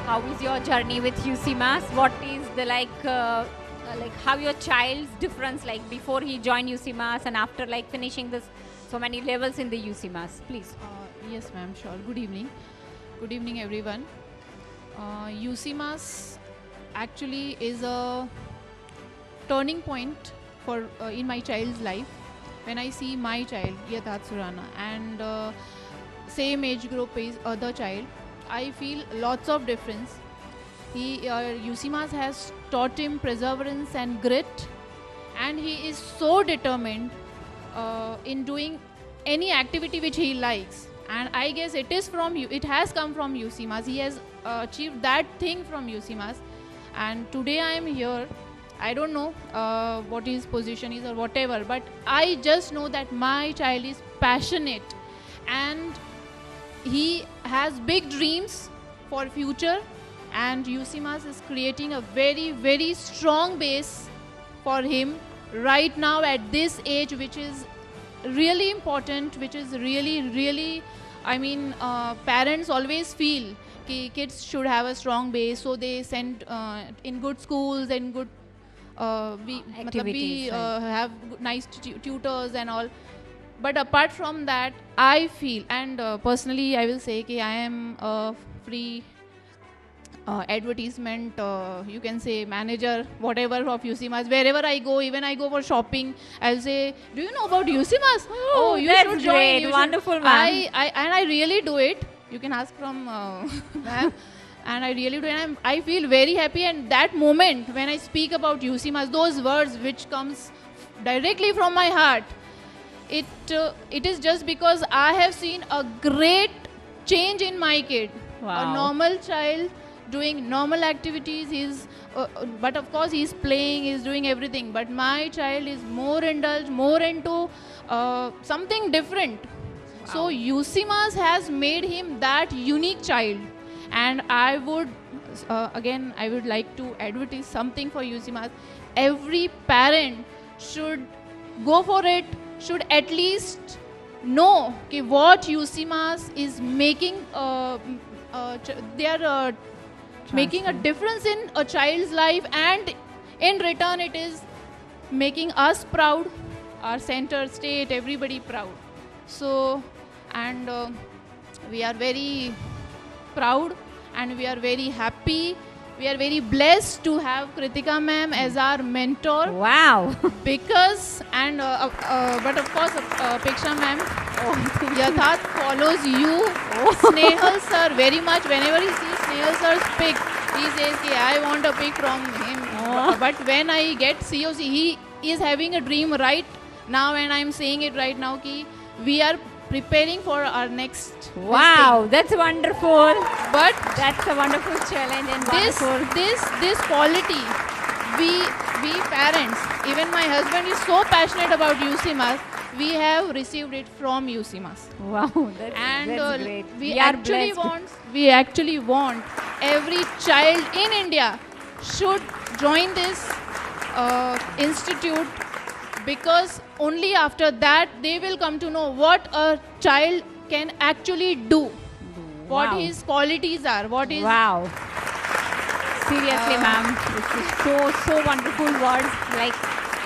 how is your journey with UC Mass? What is the like how your child's difference like before he joined UC Mass and after like finishing this so many levels in the UC Mass? Please. Yes, ma'am, sure. Good evening. Good evening, everyone. UC Mass actually is a turning point for in my child's life. When I see my child, Yatharth Surana, and same age group is other child, I feel lots of difference. UC Mass has taught him perseverance and grit, and he is so determined in doing any activity which he likes. And I guess it has come from UC Mass. He has achieved that thing from UC Mass. And today I am here. I don't know what his position is or whatever, but I just know that my child is passionate and he has big dreams for future, and UC Mass is creating a very, very strong base for him right now at this age, which is really important, which is really, I mean, parents always feel that kids should have a strong base, so they send in good schools and good Activities, we right. have nice tutors and all. But apart from that, I feel, and personally I will say that I am a free advertisement, you can say manager, whatever of UC Mass. Wherever I go, even I go for shopping, I'll say, do you know about UC Mass? Oh, you that's should join. great. You should. Wonderful, ma'am. And I really do it. You can ask from ma'am. And I really do, and I feel very happy. And that moment when I speak about UC Mass, those words which comes directly from my heart, it is just because I have seen a great change in my kid. Wow. A normal child doing normal activities, but of course he's playing, he's doing everything. But my child is more indulged, more into something different. Wow. So UC Mass has made him that unique child. And I would, again, I would like to advertise something for UC Mass. Every parent should go for it, should at least know what UC Mass is making. They are making a difference in a child's life, and in return it is making us proud, our center, state, everybody proud. So, and we are very proud and we are very happy. We are very blessed to have Kritika ma'am as our mentor. Wow. Because, and but of course, Peksha ma'am, Yatharth follows you, Snehal sir, very much. Whenever he sees Snehal sir's pic, he says, I want a pic from him. But when I get COC, he is having a dream right now, and I am saying it right now, ki we are preparing for our next. Wow, that's wonderful. But That's a wonderful challenge and wonderful. this quality, we parents, even my husband is so passionate about UC Mass. We have received it from UC Mass. Wow, that's great. We are actually want every child in India should join this institute, because only after that they will come to know what a child can actually do, what Wow. his qualities are, what is. Wow. Seriously, ma'am, this is so wonderful words. Like,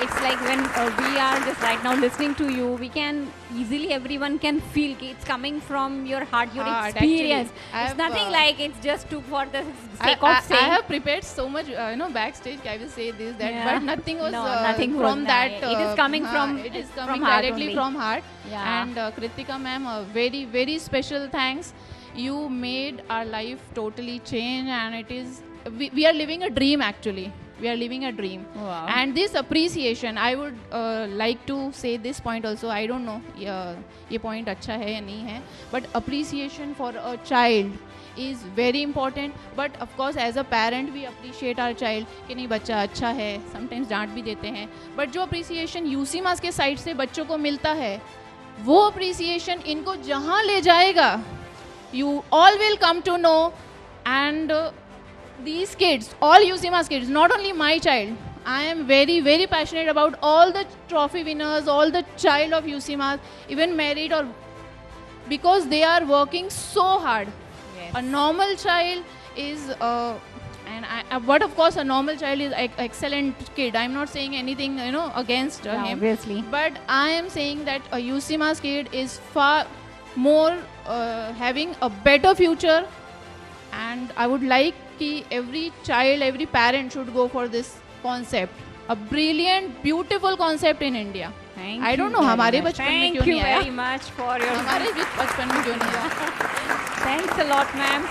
it's like when we are just right now listening to you, we can easily, everyone can feel कि it's coming from your heart, your Heart, experience. actually. I It's have, nothing like it's just to for the I, sake I, of saying. I have prepared so much, backstage. I will say this, that, Yeah. but nothing was No, nothing was from that. that. It is coming from- It is from coming heart directly only. from heart. Yeah. And Kritika ma'am, a very, very special thanks. You made our life totally change, and it is we are living a dream actually. We are living a dream. Wow. And this appreciation, I would like to say this point also. I don't know ये point अच्छा है या नहीं है, but appreciation for a child is very important. But of course as a parent we appreciate our child कि नहीं बच्चा अच्छा है, sometimes डांट भी देते हैं, but जो appreciation UC Mass के साइड से बच्चों को मिलता है, वो appreciation इनको जहाँ ले जाएगा, you all will come to know. And these kids, all UC Mass kids, not only my child, I am very, very passionate about all the trophy winners, all the child of UC Mass, even married, or because they are working so hard. Yes. A normal child is but of course a normal child is excellent kid. I'm not saying anything against Yeah, him, obviously. but I am saying that a UCMAS kid is far more having a better future, and I would like कि every child, every parent should go for this concept. A brilliant, beautiful concept in India. Thank I you don't know very हमारे much. बचपन में Thank क्यों you नहीं आया? very much for your हमारे बचपन में क्यों नहीं आया? thanks a lot, ma'am.